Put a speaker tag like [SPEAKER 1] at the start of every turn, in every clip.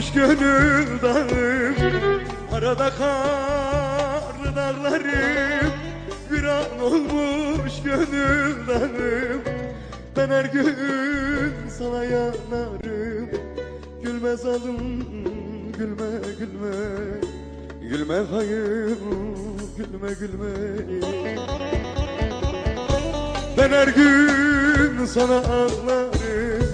[SPEAKER 1] olmuş gönül dağım, arada karlı dağlarım. Viran olmuş gönül dağım, ben her gün sana yanarım. Gülme zalim, gülme gülme, gülme hayır, gülme gülme. Ben her gün sana ağlarım.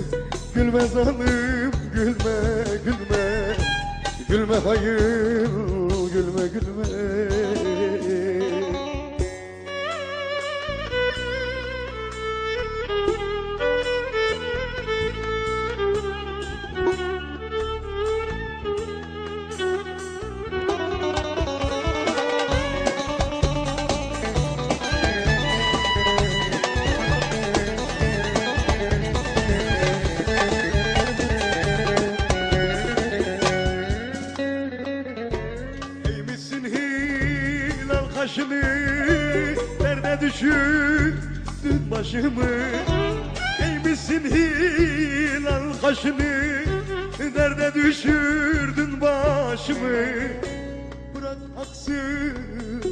[SPEAKER 1] Gülme zalim, gülme gülme, gülme hayır, gülme gülme. Kaşını derde düşürdün başımı. Eğmişsin hilal kaşını, derde düşürdün başımı. Bırak aksın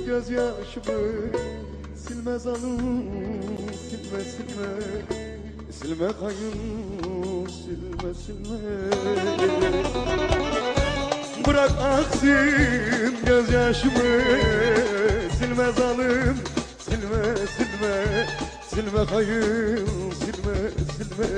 [SPEAKER 1] gözyaşımı, silme zalim, silme silme, silme kayın, silme silme. Bırak aksın gözyaşımı, silme zalim, silme silme, silme kayın, silme silme.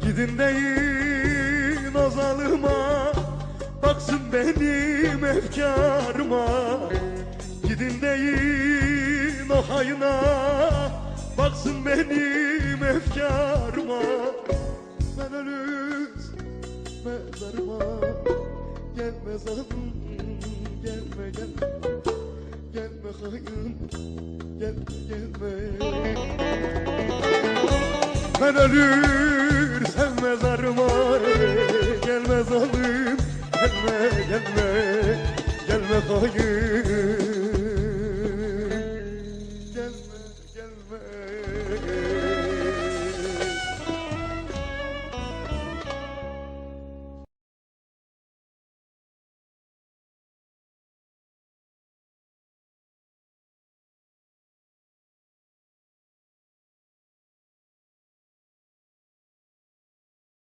[SPEAKER 1] Gidin deyin o zalıma, baksın benim efkarıma. Gidin deyin o hayına, baksın benim efkarıma. Ben ölüz mezarıma, gelme zalim, gelme gelme, gelme hayın, gelme gelme. Ben ölürsem mezarıma, gelme zalim, gelme gelme, gelme hayır.